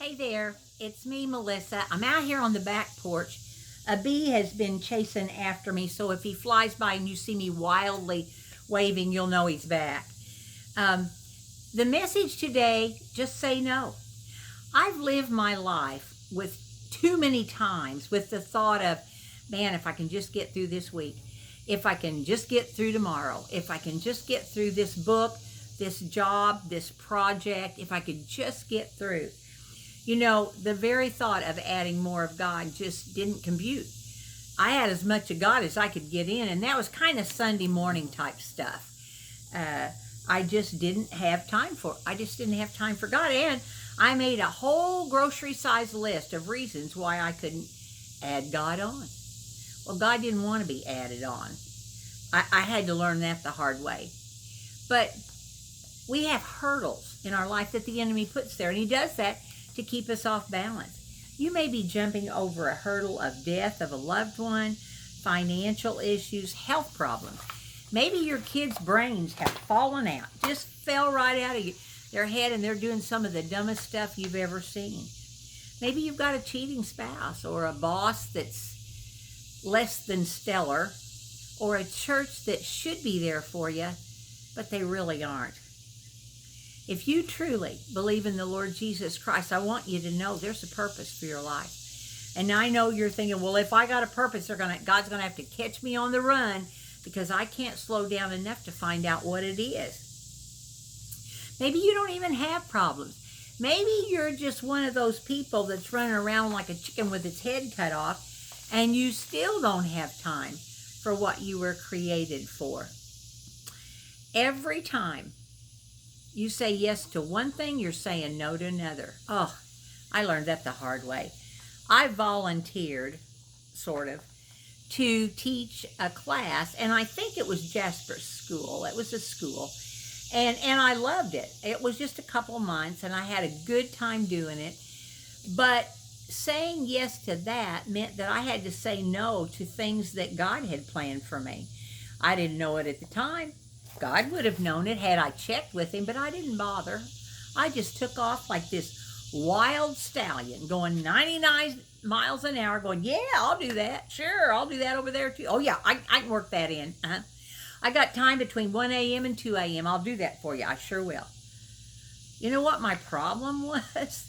Hey there, it's me, Melissa. I'm out here on the back porch. A bee has been chasing after me, so if he flies by and you see me wildly waving, you'll know he's back. Um, the message today, just say no. I've lived my life with too many times with the thought of, man, if I can just get through this week, if I can just get through tomorrow, if I can just get through this book, this job, this project, if I could just get through. You know, the very thought of adding more of God just didn't compute. I had as much of God as I could get in, and that was kind of Sunday morning type stuff. I just didn't have time for it. I just didn't have time for God, and I made a whole grocery-sized list of reasons why I couldn't add God on. Well, God didn't want to be added on. I had to learn that the hard way. But we have hurdles in our life that the enemy puts there, and he does that to keep us off balance. You may be jumping over a hurdle of death of a loved one, financial issues, health problems. Maybe your kids' brains have fallen out, just fell right out of their head, and they're doing some of the dumbest stuff you've ever seen. Maybe you've got a cheating spouse or a boss that's less than stellar, or a church that should be there for you, but they really aren't. If you truly believe in the Lord Jesus Christ, I want you to know there's a purpose for your life. And I know you're thinking, well, if I got a purpose, God's going to have to catch me on the run because I can't slow down enough to find out what it is. Maybe you don't even have problems. Maybe you're just one of those people that's running around like a chicken with its head cut off, and you still don't have time for what you were created for. Every time you say yes to one thing, you're saying no to another. Oh, I learned that the hard way. I volunteered, sort of, to teach a class, and I think it was Jasper's school. It was a school, and I loved it. It was just a couple months, and I had a good time doing it. But saying yes to that meant that I had to say no to things that God had planned for me. I didn't know it at the time. God would have known it had I checked with him, but I didn't bother. I just took off like this wild stallion going 99 miles an hour going, yeah, I'll do that. Sure, I'll do that over there too. Oh, yeah, I can work that in. I got time between 1 a.m. and 2 a.m. I'll do that for you. I sure will. You know what my problem was?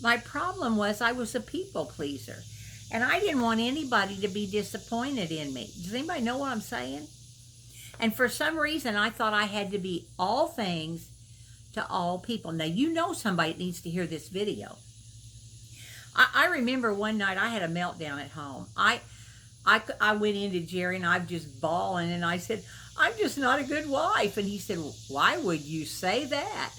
My problem was I was a people pleaser, and I didn't want anybody to be disappointed in me. Does anybody know what I'm saying? And for some reason, I thought I had to be all things to all people. Now, you know somebody that needs to hear this video. I remember one night I had a meltdown at home. I went into Jerry, and I'm just bawling, and I said, I'm just not a good wife. And he said, why would you say that?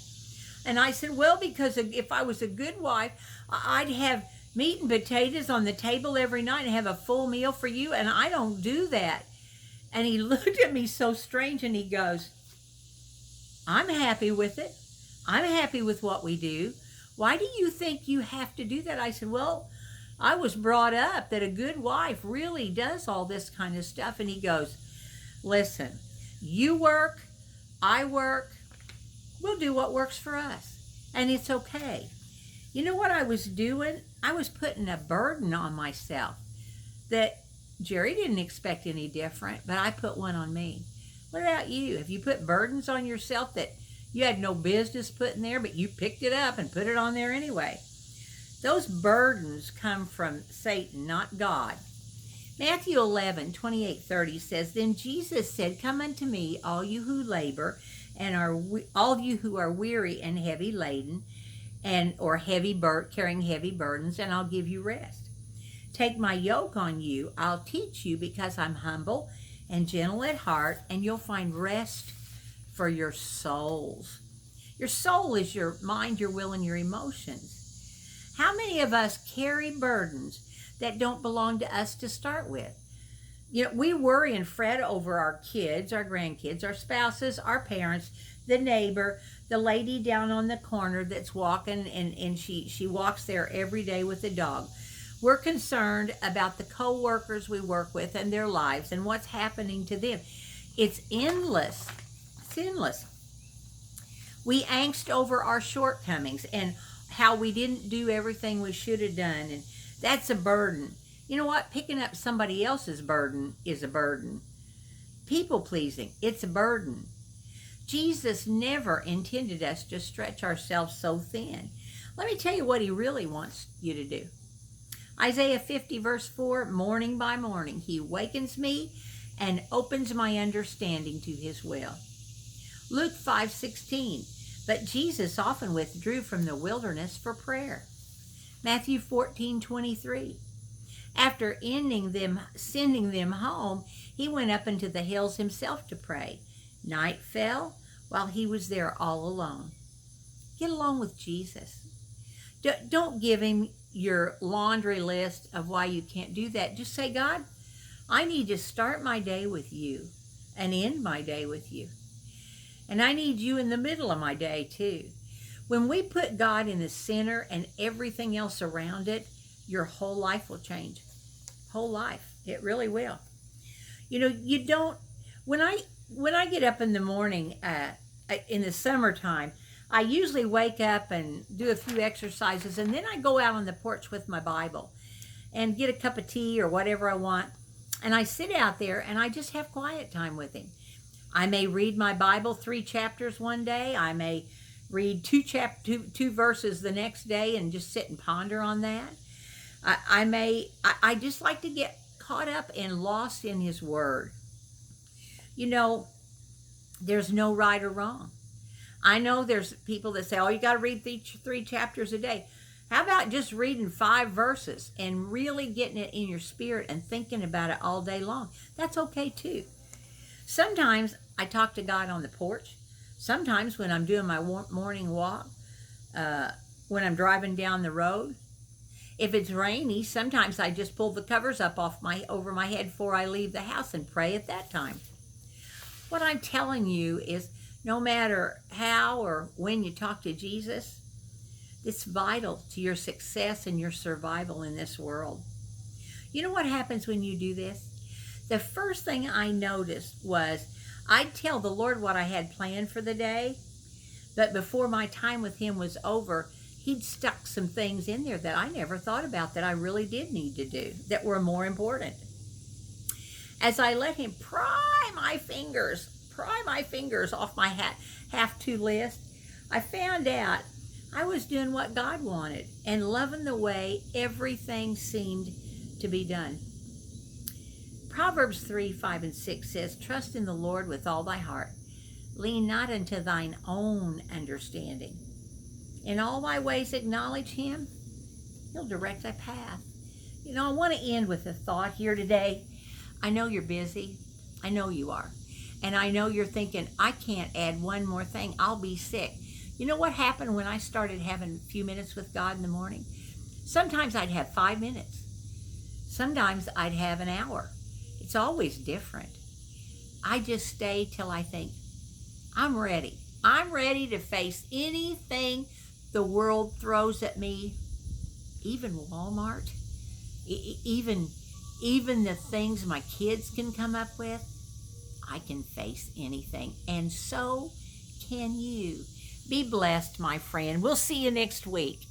And I said, well, because if I was a good wife, I'd have meat and potatoes on the table every night and have a full meal for you, and I don't do that. And he looked at me so strange, and he goes, I'm happy with it. I'm happy with what we do. Why do you think you have to do that? I said, well, I was brought up that a good wife really does all this kind of stuff. And he goes, listen, you work, I work, we'll do what works for us. And it's okay. You know what I was doing? I was putting a burden on myself that Jerry didn't expect any different, but I put one on me. What about you? Have you put burdens on yourself that you had no business putting there, but you picked it up and put it on there anyway? Those burdens come from Satan, not God. Matthew 11:28-30 says, Then Jesus said, Come unto me, all you who labor, and all you who are weary and heavy laden, or carrying heavy burdens, and I'll give you rest. Take my yoke on you, I'll teach you, because I'm humble and gentle at heart, and you'll find rest for your souls. Your soul is your mind, your will, and your emotions. How many of us carry burdens that don't belong to us to start with? You know, we worry and fret over our kids, our grandkids, our spouses, our parents, the neighbor, the lady down on the corner that's walking, and she walks there every day with a dog. We're concerned about the co-workers we work with and their lives and what's happening to them. It's endless. It's endless. We angst over our shortcomings and how we didn't do everything we should have done, and that's a burden. You know what? Picking up somebody else's burden is a burden. People pleasing, it's a burden. Jesus never intended us to stretch ourselves so thin. Let me tell you what he really wants you to do. Isaiah 50 verse 4, morning by morning, he wakens me and opens my understanding to his will. Luke 5:16, but Jesus often withdrew from the wilderness for prayer. Matthew 14:23, after sending them home, he went up into the hills himself to pray. Night fell while he was there all alone. Get along with Jesus. Don't give him your laundry list of why you can't do that. Just say, God, I need to start my day with you and end my day with you. And I need you in the middle of my day too. When we put God in the center and everything else around it, your whole life will change. Whole life. It really will. You know, you don't, when I get up in the morning, in the summertime, I usually wake up and do a few exercises, and then I go out on the porch with my Bible and get a cup of tea or whatever I want. And I sit out there and I just have quiet time with him. I may read my Bible 3 chapters one day. I may read two verses the next day and just sit and ponder on that. I just like to get caught up and lost in his word. You know, there's no right or wrong. I know there's people that say, oh, you got to read 3 chapters a day. How about just reading 5 verses and really getting it in your spirit and thinking about it all day long? That's okay too. Sometimes I talk to God on the porch. Sometimes when I'm doing my morning walk, when I'm driving down the road. If it's rainy, sometimes I just pull the covers up over my head before I leave the house and pray at that time. What I'm telling you is, no matter how or when you talk to Jesus, it's vital to your success and your survival in this world. You know what happens when you do this? The first thing I noticed was I'd tell the Lord what I had planned for the day, but before my time with him was over, he'd stuck some things in there that I never thought about that I really did need to do, that were more important. As I let him pry my fingers off my have-to list, I found out I was doing what God wanted and loving the way everything seemed to be done. Proverbs 3:5-6 says, trust in the Lord with all thy heart. Lean not unto thine own understanding. In all thy ways acknowledge him. He'll direct thy path. You know, I want to end with a thought here today. I know you're busy. I know you are. And I know you're thinking, I can't add one more thing. I'll be sick. You know what happened when I started having a few minutes with God in the morning? Sometimes I'd have 5 minutes. Sometimes I'd have an hour. It's always different. I just stay till I think, I'm ready. I'm ready to face anything the world throws at me, even Walmart, even the things my kids can come up with. I can face anything, and so can you. Be blessed, my friend. We'll see you next week.